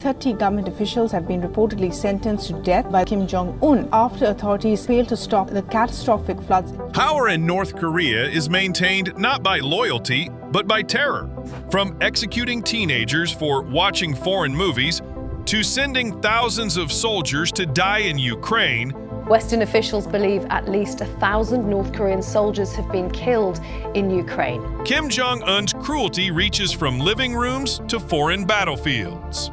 30 government officials have been reportedly sentenced to death by Kim Jong Un after authorities failed to stop the catastrophic floods. Power in North Korea is maintained not by loyalty, but by terror. From executing teenagers for watching foreign movies to sending thousands of soldiers to die in Ukraine, Western officials believe at least 1,000 North Korean soldiers have been killed in Ukraine. Kim Jong Un's cruelty reaches from living rooms to foreign battlefields.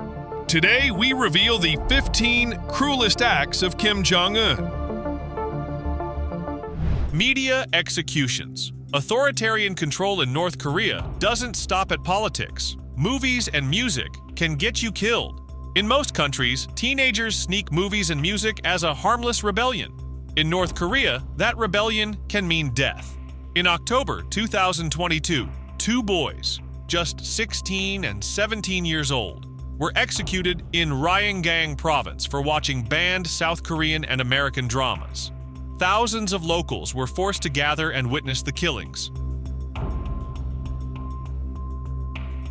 Today, we reveal the 15 cruelest acts of Kim Jong Un. Media executions. Authoritarian control in North Korea doesn't stop at politics. Movies and music can get you killed. In most countries, teenagers sneak movies and music as a harmless rebellion. In North Korea, that rebellion can mean death. In October 2022, two boys, just 16 and 17 years old, were executed in Ryanggang province for watching banned South Korean and American dramas. Thousands of locals were forced to gather and witness the killings.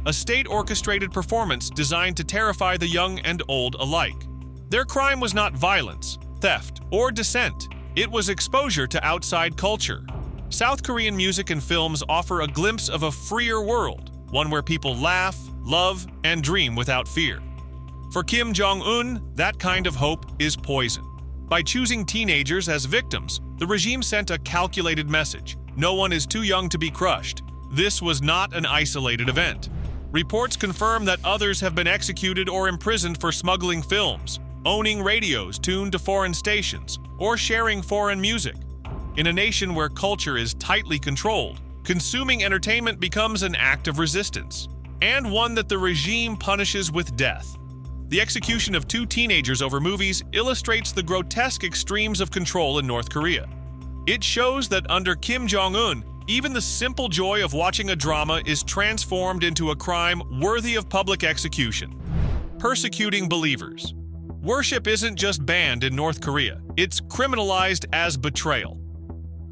A state-orchestrated performance designed to terrify the young and old alike. Their crime was not violence, theft, or dissent. It was exposure to outside culture. South Korean music and films offer a glimpse of a freer world, one where people laugh, love, and dream without fear. For Kim Jong Un, that kind of hope is poison. By choosing teenagers as victims, the regime sent a calculated message. No one is too young to be crushed. This was not an isolated event. Reports confirm that others have been executed or imprisoned for smuggling films, owning radios tuned to foreign stations, or sharing foreign music. In a nation where culture is tightly controlled, consuming entertainment becomes an act of resistance, and one that the regime punishes with death. The execution of two teenagers over movies illustrates the grotesque extremes of control in North Korea. It shows that under Kim Jong Un, even the simple joy of watching a drama is transformed into a crime worthy of public execution. Persecuting believers. Worship isn't just banned in North Korea, it's criminalized as betrayal.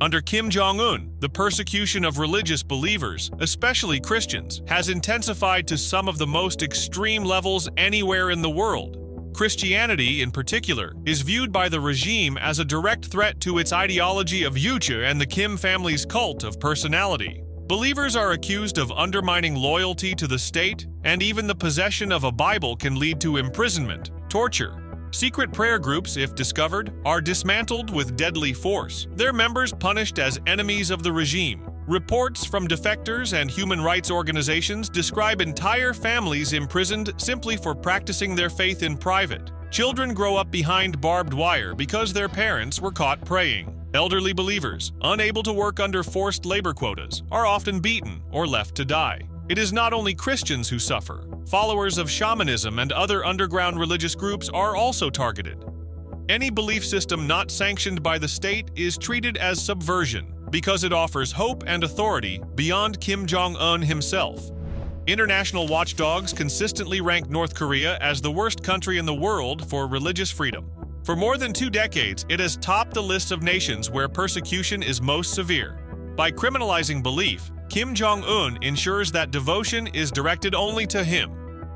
Under Kim Jong Un, the persecution of religious believers, especially Christians, has intensified to some of the most extreme levels anywhere in the world. Christianity, in particular, is viewed by the regime as a direct threat to its ideology of Yucha and the Kim family's cult of personality. Believers are accused of undermining loyalty to the state, and even the possession of a Bible can lead to imprisonment, torture. Secret prayer groups, if discovered, are dismantled with deadly force, their members punished as enemies of the regime. Reports from defectors and human rights organizations describe entire families imprisoned simply for practicing their faith in private. Children grow up behind barbed wire because their parents were caught praying. Elderly believers, unable to work under forced labor quotas, are often beaten or left to die. It is not only Christians who suffer. Followers of shamanism and other underground religious groups are also targeted. Any belief system not sanctioned by the state is treated as subversion because it offers hope and authority beyond Kim Jong Un himself. International watchdogs consistently rank North Korea as the worst country in the world for religious freedom. For more than 2 decades, it has topped the list of nations where persecution is most severe. By criminalizing belief, Kim Jong Un ensures that devotion is directed only to him.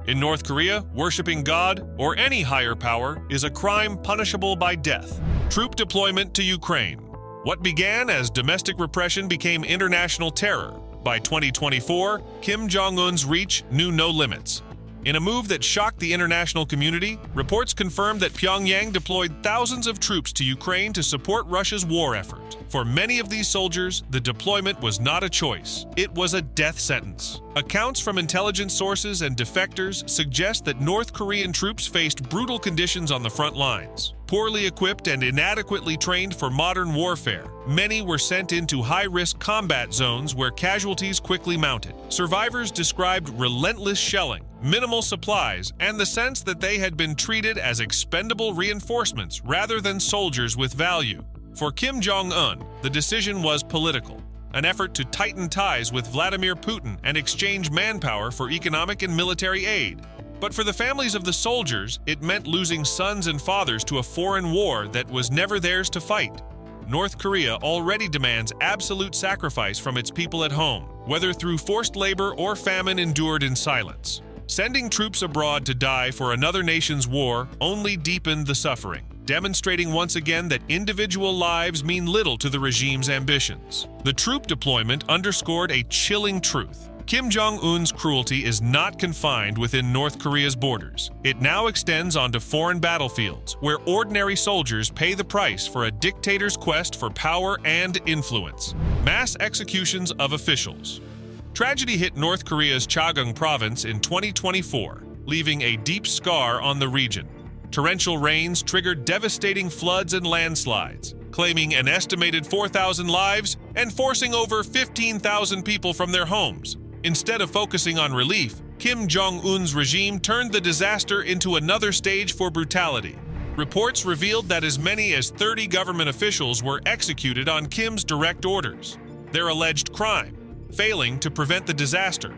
In North Korea, worshiping God or any higher power is a crime punishable by death. Troop deployment to Ukraine. What began as domestic repression became international terror. By 2024, Kim Jong Un's reach knew no limits. In a move that shocked the international community, reports confirmed that Pyongyang deployed thousands of troops to Ukraine to support Russia's war effort. For many of these soldiers, the deployment was not a choice. It was a death sentence. Accounts from intelligence sources and defectors suggest that North Korean troops faced brutal conditions on the front lines. Poorly equipped and inadequately trained for modern warfare, many were sent into high-risk combat zones where casualties quickly mounted. Survivors described relentless shelling, minimal supplies, and the sense that they had been treated as expendable reinforcements rather than soldiers with value. For Kim Jong Un, the decision was political, an effort to tighten ties with Vladimir Putin and exchange manpower for economic and military aid. But for the families of the soldiers, it meant losing sons and fathers to a foreign war that was never theirs to fight. North Korea already demands absolute sacrifice from its people at home, whether through forced labor or famine endured in silence. Sending troops abroad to die for another nation's war only deepened the suffering, demonstrating once again that individual lives mean little to the regime's ambitions. The troop deployment underscored a chilling truth. Kim Jong Un's cruelty is not confined within North Korea's borders. It now extends onto foreign battlefields, where ordinary soldiers pay the price for a dictator's quest for power and influence. Mass executions of officials. Tragedy hit North Korea's Chagang province in 2024, leaving a deep scar on the region. Torrential rains triggered devastating floods and landslides, claiming an estimated 4,000 lives and forcing over 15,000 people from their homes. Instead of focusing on relief, Kim Jong Un's regime turned the disaster into another stage for brutality. Reports revealed that as many as 30 government officials were executed on Kim's direct orders. Their alleged crime: failing to prevent the disaster.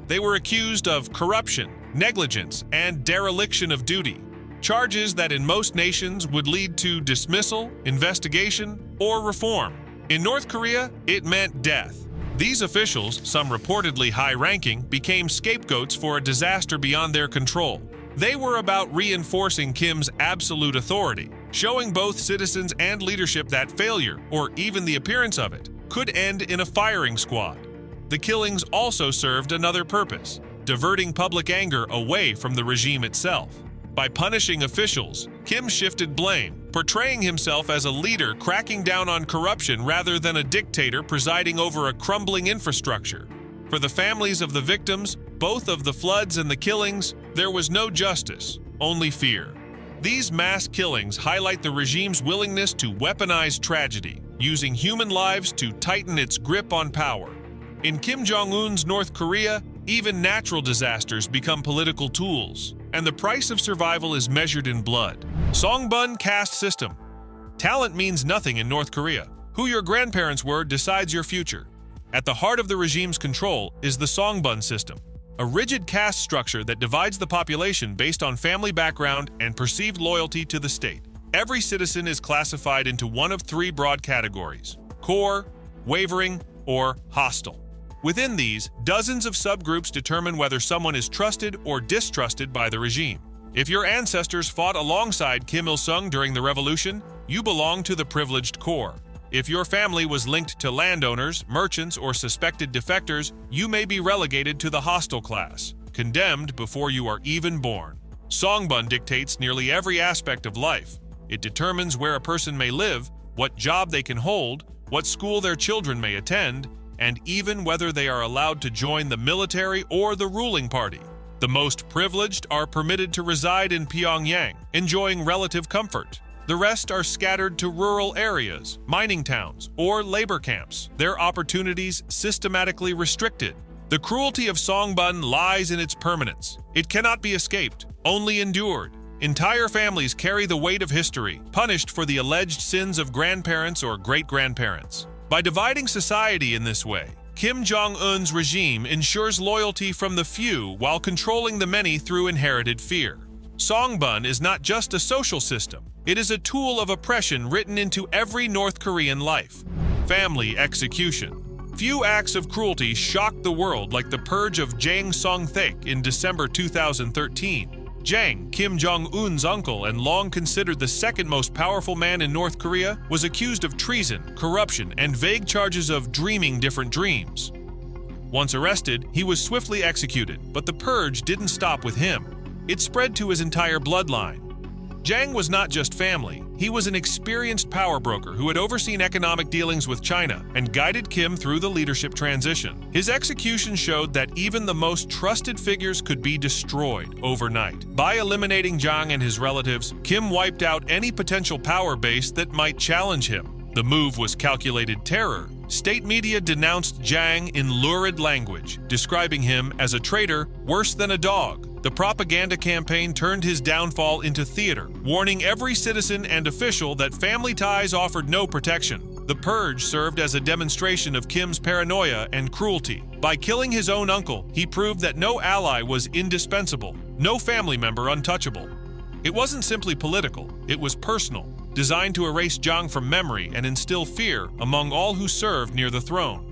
They were accused of corruption, negligence, and dereliction of duty, charges that in most nations would lead to dismissal, investigation, or reform. In North Korea, it meant death. These officials, some reportedly high-ranking, became scapegoats for a disaster beyond their control. They were about reinforcing Kim's absolute authority, showing both citizens and leadership that failure, or even the appearance of it, could end in a firing squad. The killings also served another purpose: diverting public anger away from the regime itself. By punishing officials, Kim shifted blame, portraying himself as a leader cracking down on corruption rather than a dictator presiding over a crumbling infrastructure. For the families of the victims, both of the floods and the killings, there was no justice, only fear. These mass killings highlight the regime's willingness to weaponize tragedy, using human lives to tighten its grip on power. In Kim Jong Un's North Korea, even natural disasters become political tools, and the price of survival is measured in blood. Songbun caste system. Talent means nothing in North Korea. Who your grandparents were decides your future. At the heart of the regime's control is the Songbun system, a rigid caste structure that divides the population based on family background and perceived loyalty to the state. Every citizen is classified into one of three broad categories: core, wavering, or hostile. Within these, dozens of subgroups determine whether someone is trusted or distrusted by the regime. If your ancestors fought alongside Kim Il-sung during the revolution, you belong to the privileged core. If your family was linked to landowners, merchants, or suspected defectors, you may be relegated to the hostile class, condemned before you are even born. Songbun dictates nearly every aspect of life. It determines where a person may live, what job they can hold, what school their children may attend, and even whether they are allowed to join the military or the ruling party. The most privileged are permitted to reside in Pyongyang, enjoying relative comfort. The rest are scattered to rural areas, mining towns, or labor camps, their opportunities systematically restricted. The cruelty of Songbun lies in its permanence. It cannot be escaped, only endured. Entire families carry the weight of history, punished for the alleged sins of grandparents or great-grandparents. By dividing society in this way, Kim Jong Un's regime ensures loyalty from the few while controlling the many through inherited fear. Songbun is not just a social system, it is a tool of oppression written into every North Korean life. Family execution. Few acts of cruelty shocked the world like the purge of Jang Song-thaek in December 2013. Jang, Kim Jong-un's uncle and long considered the second most powerful man in North Korea, was accused of treason, corruption, and vague charges of dreaming different dreams. Once arrested, he was swiftly executed, but the purge didn't stop with him. It spread to his entire bloodline. Jang was not just family, he was an experienced power broker who had overseen economic dealings with China and guided Kim through the leadership transition. His execution showed that even the most trusted figures could be destroyed overnight. By eliminating Jang and his relatives, Kim wiped out any potential power base that might challenge him. The move was calculated terror. State media denounced Jang in lurid language, describing him as a traitor worse than a dog. The propaganda campaign turned his downfall into theater, warning every citizen and official that family ties offered no protection. The purge served as a demonstration of Kim's paranoia and cruelty. By killing his own uncle, he proved that no ally was indispensable, no family member untouchable. It wasn't simply political, it was personal, designed to erase Jang from memory and instill fear among all who served near the throne.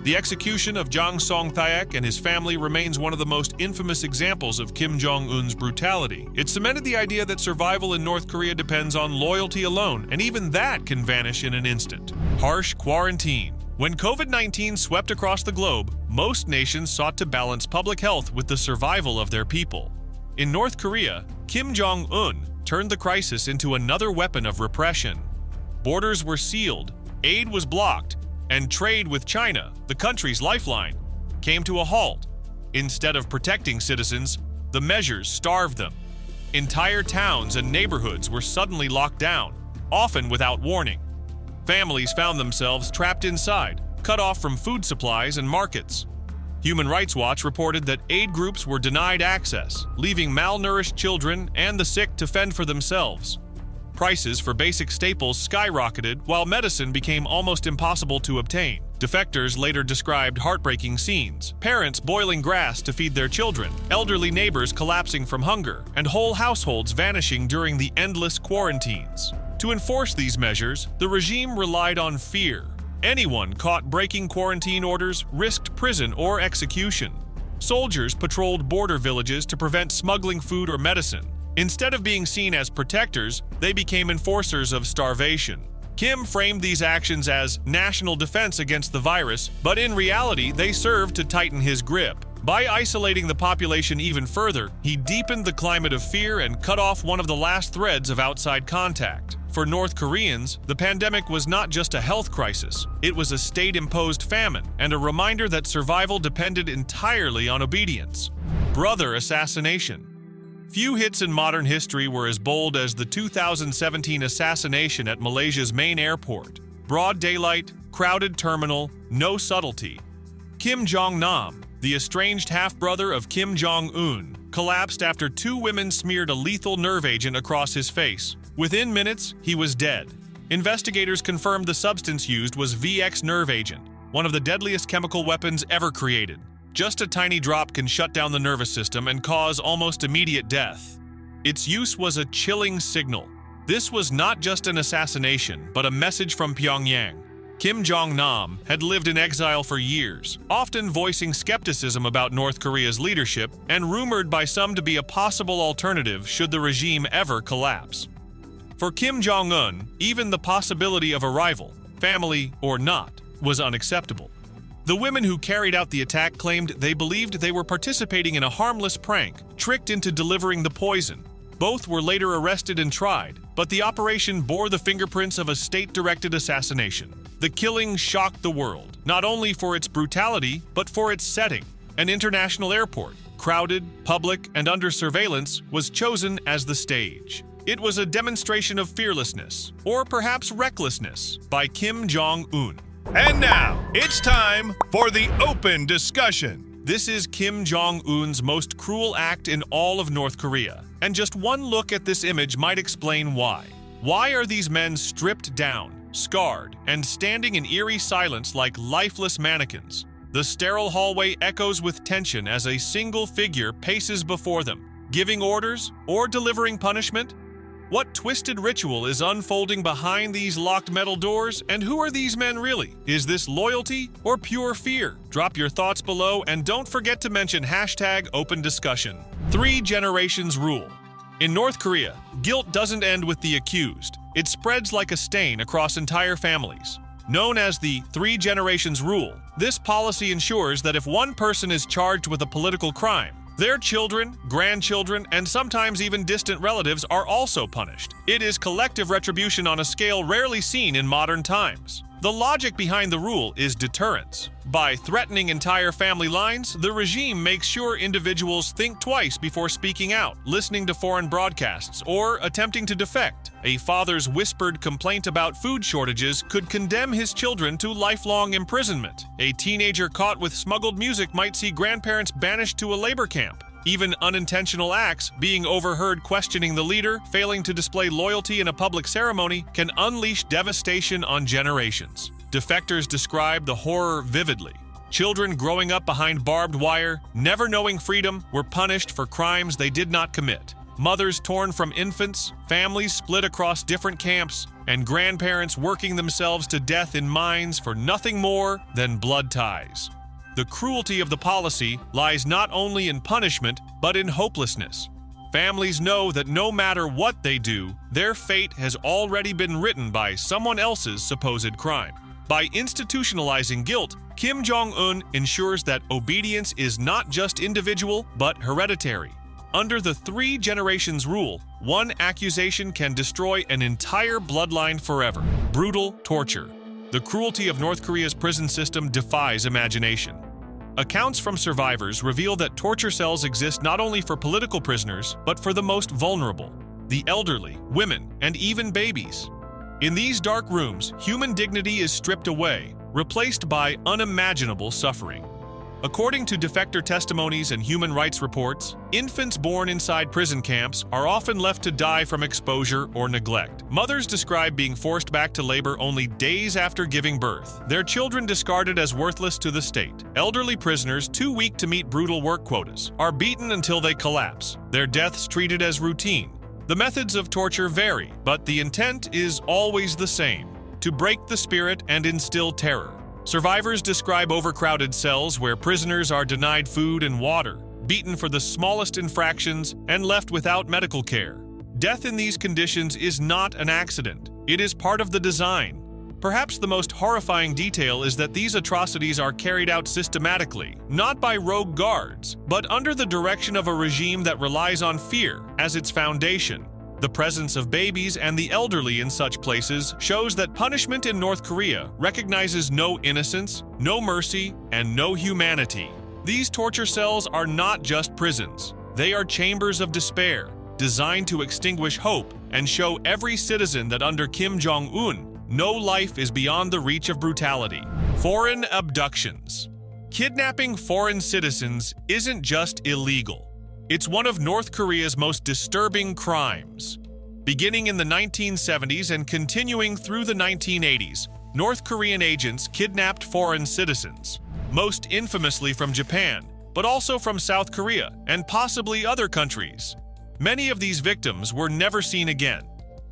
The execution of Jang Song-thaek and his family remains one of the most infamous examples of Kim Jong Un's brutality. It cemented the idea that survival in North Korea depends on loyalty alone, and even that can vanish in an instant. Harsh quarantine. When COVID-19 swept across the globe, most nations sought to balance public health with the survival of their people. In North Korea, Kim Jong Un turned the crisis into another weapon of repression. Borders were sealed, aid was blocked, and trade with China, the country's lifeline, came to a halt. Instead of protecting citizens, the measures starved them. Entire towns and neighborhoods were suddenly locked down, often without warning. Families found themselves trapped inside, cut off from food supplies and markets. Human Rights Watch reported that aid groups were denied access, leaving malnourished children and the sick to fend for themselves. Prices for basic staples skyrocketed while medicine became almost impossible to obtain. Defectors later described heartbreaking scenes: parents boiling grass to feed their children, elderly neighbors collapsing from hunger, and whole households vanishing during the endless quarantines. To enforce these measures, the regime relied on fear. Anyone caught breaking quarantine orders risked prison or execution. Soldiers patrolled border villages to prevent smuggling food or medicine. Instead of being seen as protectors, they became enforcers of starvation. Kim framed these actions as national defense against the virus, but in reality, they served to tighten his grip. By isolating the population even further, he deepened the climate of fear and cut off one of the last threads of outside contact. For North Koreans, the pandemic was not just a health crisis, it was a state-imposed famine and a reminder that survival depended entirely on obedience. Brother assassination. Few hits in modern history were as bold as the 2017 assassination at Malaysia's main airport. Broad daylight, crowded terminal, no subtlety. Kim Jong-nam, the estranged half-brother of Kim Jong Un, collapsed after two women smeared a lethal nerve agent across his face. Within minutes, he was dead. Investigators confirmed the substance used was VX nerve agent, one of the deadliest chemical weapons ever created. Just a tiny drop can shut down the nervous system and cause almost immediate death. Its use was a chilling signal. This was not just an assassination, but a message from Pyongyang. Kim Jong-nam had lived in exile for years, often voicing skepticism about North Korea's leadership and rumored by some to be a possible alternative should the regime ever collapse. For Kim Jong-un, even the possibility of a rival, family or not, was unacceptable. The women who carried out the attack claimed they believed they were participating in a harmless prank, tricked into delivering the poison. Both were later arrested and tried, but the operation bore the fingerprints of a state-directed assassination. The killing shocked the world, not only for its brutality, but for its setting. An international airport, crowded, public, and under surveillance, was chosen as the stage. It was a demonstration of fearlessness, or perhaps recklessness, by Kim Jong-un. And now, it's time for the open discussion. This is Kim Jong-un's most cruel act in all of North Korea, and just one look at this image might explain why. Why are these men stripped down, scarred, and standing in eerie silence like lifeless mannequins? The sterile hallway echoes with tension as a single figure paces before them, giving orders or delivering punishment. What twisted ritual is unfolding behind these locked metal doors, and who are these men really? Is this loyalty or pure fear? Drop your thoughts below and don't forget to mention #OpenDiscussion. 3 generations rule. In North Korea, guilt doesn't end with the accused. It spreads like a stain across entire families. Known as the 3 generations rule, this policy ensures that if one person is charged with a political crime, their children, grandchildren, and sometimes even distant relatives are also punished. It is collective retribution on a scale rarely seen in modern times. The logic behind the rule is deterrence. By threatening entire family lines, the regime makes sure individuals think twice before speaking out, listening to foreign broadcasts, or attempting to defect. A father's whispered complaint about food shortages could condemn his children to lifelong imprisonment. A teenager caught with smuggled music might see grandparents banished to a labor camp. Even unintentional acts, being overheard questioning the leader, failing to display loyalty in a public ceremony, can unleash devastation on generations. Defectors describe the horror vividly. Children growing up behind barbed wire, never knowing freedom, were punished for crimes they did not commit. Mothers torn from infants, families split across different camps, and grandparents working themselves to death in mines for nothing more than blood ties. The cruelty of the policy lies not only in punishment, but in hopelessness. Families know that no matter what they do, their fate has already been written by someone else's supposed crime. By institutionalizing guilt, Kim Jong Un ensures that obedience is not just individual, but hereditary. Under the 3 generations rule, one accusation can destroy an entire bloodline forever. Brutal torture. The cruelty of North Korea's prison system defies imagination. Accounts from survivors reveal that torture cells exist not only for political prisoners, but for the most vulnerable, the elderly, women, and even babies. In these dark rooms, human dignity is stripped away, replaced by unimaginable suffering. According to defector testimonies and human rights reports, infants born inside prison camps are often left to die from exposure or neglect. Mothers describe being forced back to labor only days after giving birth, their children discarded as worthless to the state. Elderly prisoners, too weak to meet brutal work quotas, are beaten until they collapse, their deaths treated as routine. The methods of torture vary, but the intent is always the same: to break the spirit and instill terror. Survivors describe overcrowded cells where prisoners are denied food and water, beaten for the smallest infractions, and left without medical care. Death in these conditions is not an accident. It is part of the design. Perhaps the most horrifying detail is that these atrocities are carried out systematically, not by rogue guards, but under the direction of a regime that relies on fear as its foundation. The presence of babies and the elderly in such places shows that punishment in North Korea recognizes no innocence, no mercy, and no humanity. These torture cells are not just prisons. They are chambers of despair, designed to extinguish hope and show every citizen that under Kim Jong Un, no life is beyond the reach of brutality. Foreign abductions. Kidnapping foreign citizens isn't just illegal. It's one of North Korea's most disturbing crimes. Beginning in the 1970s and continuing through the 1980s, North Korean agents kidnapped foreign citizens, most infamously from Japan, but also from South Korea and possibly other countries. Many of these victims were never seen again.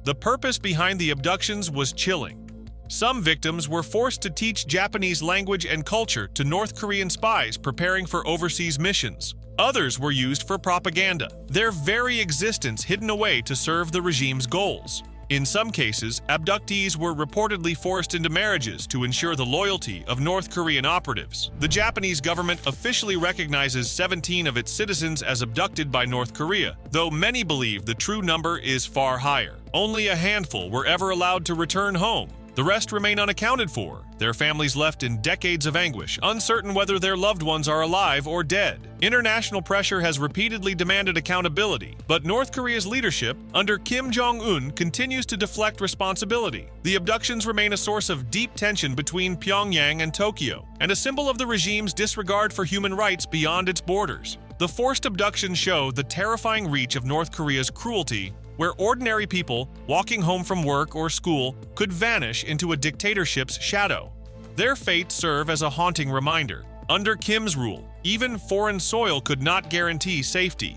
The purpose behind the abductions was chilling. Some victims were forced to teach Japanese language and culture to North Korean spies preparing for overseas missions. Others were used for propaganda, their very existence hidden away to serve the regime's goals. In some cases, abductees were reportedly forced into marriages to ensure the loyalty of North Korean operatives. The Japanese government officially recognizes 17 of its citizens as abducted by North Korea, though many believe the true number is far higher. Only a handful were ever allowed to return home. The rest remain unaccounted for, their families left in decades of anguish, uncertain whether their loved ones are alive or dead. International pressure has repeatedly demanded accountability, but North Korea's leadership, under Kim Jong Un, continues to deflect responsibility. The abductions remain a source of deep tension between Pyongyang and Tokyo, and a symbol of the regime's disregard for human rights beyond its borders. The forced abductions show the terrifying reach of North Korea's cruelty, where ordinary people walking home from work or school could vanish into a dictatorship's shadow. Their fates serve as a haunting reminder. Under Kim's rule, even foreign soil could not guarantee safety.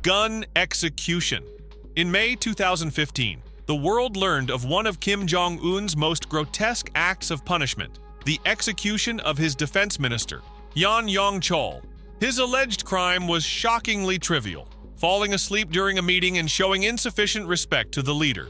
Gun execution. In May 2015, the world learned of one of Kim Jong Un's most grotesque acts of punishment, the execution of his defense minister, Yan Yong-chol. His alleged crime was shockingly trivial: falling asleep during a meeting and showing insufficient respect to the leader.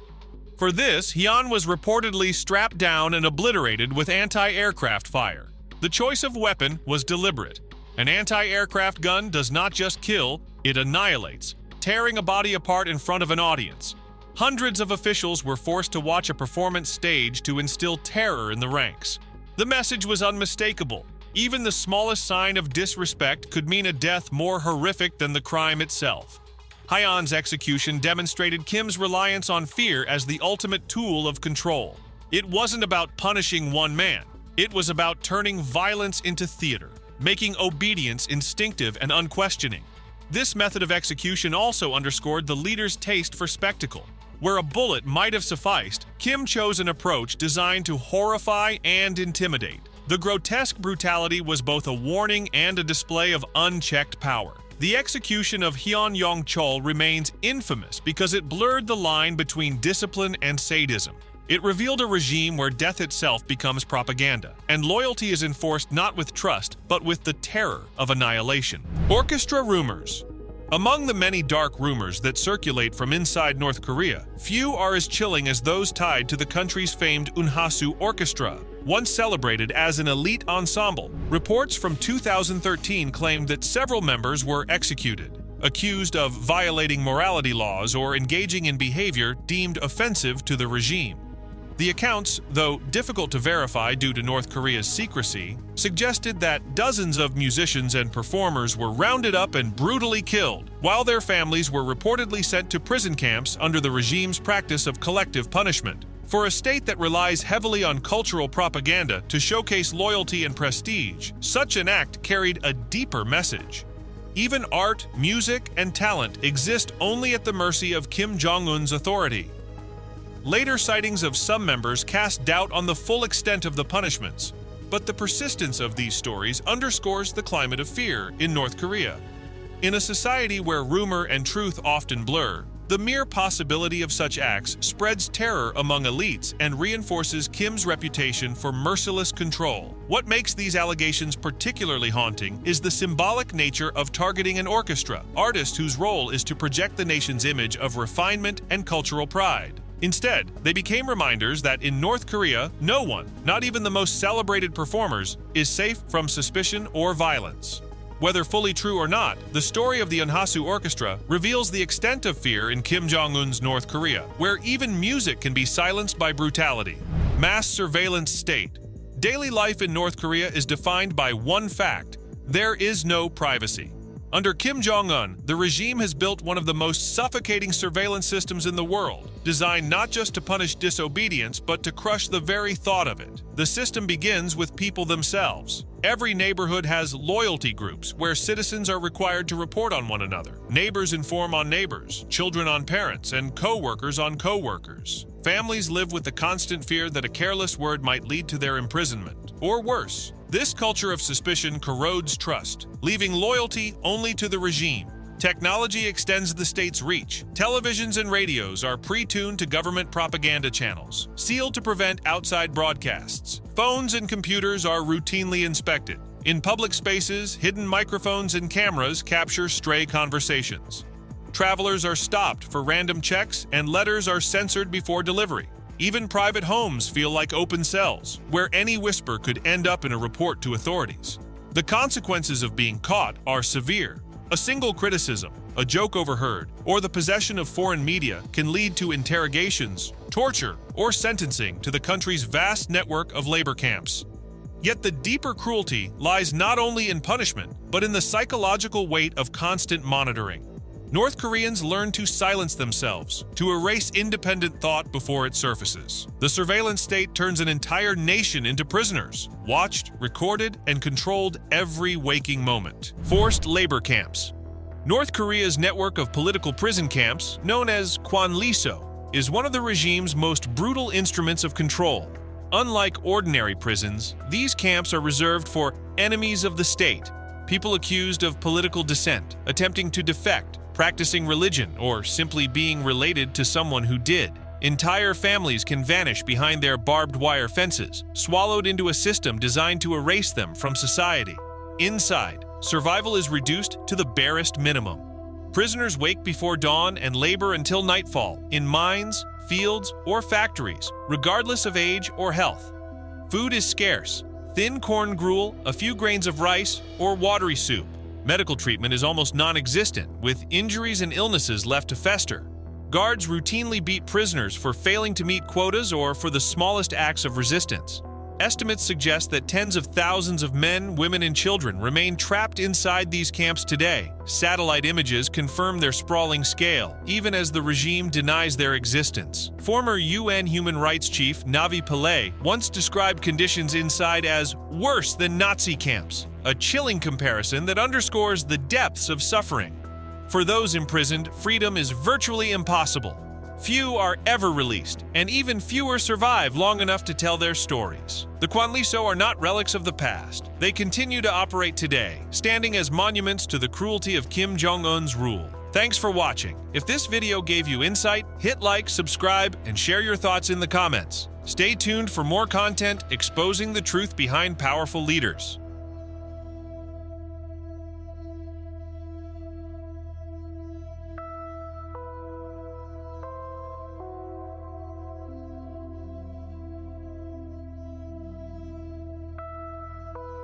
For this, Hyun was reportedly strapped down and obliterated with anti-aircraft fire. The choice of weapon was deliberate. An anti-aircraft gun does not just kill, it annihilates, tearing a body apart in front of an audience. Hundreds of officials were forced to watch a performance staged to instill terror in the ranks. The message was unmistakable. Even the smallest sign of disrespect could mean a death more horrific than the crime itself. Hyun's execution demonstrated Kim's reliance on fear as the ultimate tool of control. It wasn't about punishing one man. It was about turning violence into theater, making obedience instinctive and unquestioning. This method of execution also underscored the leader's taste for spectacle. Where a bullet might have sufficed, Kim chose an approach designed to horrify and intimidate. The grotesque brutality was both a warning and a display of unchecked power. The execution of Hyun Yong-chol remains infamous because it blurred the line between discipline and sadism. It revealed a regime where death itself becomes propaganda, and loyalty is enforced not with trust, but with the terror of annihilation. Orchestra rumors. Among the many dark rumors that circulate from inside North Korea, few are as chilling as those tied to the country's famed Unhasu Orchestra, once celebrated as an elite ensemble. Reports from 2013 claimed that several members were executed, accused of violating morality laws or engaging in behavior deemed offensive to the regime. The accounts, though difficult to verify due to North Korea's secrecy, suggested that dozens of musicians and performers were rounded up and brutally killed, while their families were reportedly sent to prison camps under the regime's practice of collective punishment. For a state that relies heavily on cultural propaganda to showcase loyalty and prestige, such an act carried a deeper message. Even art, music, and talent exist only at the mercy of Kim Jong Un's authority. Later sightings of some members cast doubt on the full extent of the punishments, but the persistence of these stories underscores the climate of fear in North Korea. In a society where rumor and truth often blur, the mere possibility of such acts spreads terror among elites and reinforces Kim's reputation for merciless control. What makes these allegations particularly haunting is the symbolic nature of targeting an orchestra, artists whose role is to project the nation's image of refinement and cultural pride. Instead, they became reminders that in North Korea, no one, not even the most celebrated performers, is safe from suspicion or violence. Whether fully true or not, the story of the Unhasu Orchestra reveals the extent of fear in Kim Jong Un's North Korea, where even music can be silenced by brutality. Mass surveillance state. Daily life in North Korea is defined by one fact: there is no privacy. Under Kim Jong Un, the regime has built one of the most suffocating surveillance systems in the world, designed not just to punish disobedience, but to crush the very thought of it. The system begins with people themselves. Every neighborhood has loyalty groups where citizens are required to report on one another. Neighbors inform on neighbors, children on parents, and co-workers on co-workers. Families live with the constant fear that a careless word might lead to their imprisonment, or worse. This culture of suspicion corrodes trust, leaving loyalty only to the regime. Technology extends the state's reach. Televisions and radios are pre-tuned to government propaganda channels, sealed to prevent outside broadcasts. Phones and computers are routinely inspected. In public spaces, hidden microphones and cameras capture stray conversations. Travelers are stopped for random checks, and letters are censored before delivery. Even private homes feel like open cells, where any whisper could end up in a report to authorities. The consequences of being caught are severe. A single criticism, a joke overheard, or the possession of foreign media can lead to interrogations, torture, or sentencing to the country's vast network of labor camps. Yet the deeper cruelty lies not only in punishment, but in the psychological weight of constant monitoring. North Koreans learn to silence themselves, to erase independent thought before it surfaces. The surveillance state turns an entire nation into prisoners, watched, recorded, and controlled every waking moment. Forced labor camps. North Korea's network of political prison camps, known as Kwanliso, is one of the regime's most brutal instruments of control. Unlike ordinary prisons, these camps are reserved for enemies of the state, people accused of political dissent, attempting to defect, practicing religion, or simply being related to someone who did. Entire families can vanish behind their barbed wire fences, swallowed into a system designed to erase them from society. Inside, survival is reduced to the barest minimum. Prisoners wake before dawn and labor until nightfall, in mines, fields, or factories, regardless of age or health. Food is scarce: thin corn gruel, a few grains of rice, or watery soup. Medical treatment is almost non-existent, with injuries and illnesses left to fester. Guards routinely beat prisoners for failing to meet quotas or for the smallest acts of resistance. Estimates suggest that tens of thousands of men, women, and children remain trapped inside these camps today. Satellite images confirm their sprawling scale, even as the regime denies their existence. Former UN Human Rights Chief Navi Pillay once described conditions inside as worse than Nazi camps, a chilling comparison that underscores the depths of suffering. For those imprisoned, freedom is virtually impossible. Few are ever released, and even fewer survive long enough to tell their stories. The Cruelest are not relics of the past. They continue to operate today, standing as monuments to the cruelty of Kim Jong Un's rule. Thanks for watching. If this video gave you insight, hit like, subscribe, and share your thoughts in the comments. Stay tuned for more content exposing the truth behind powerful leaders.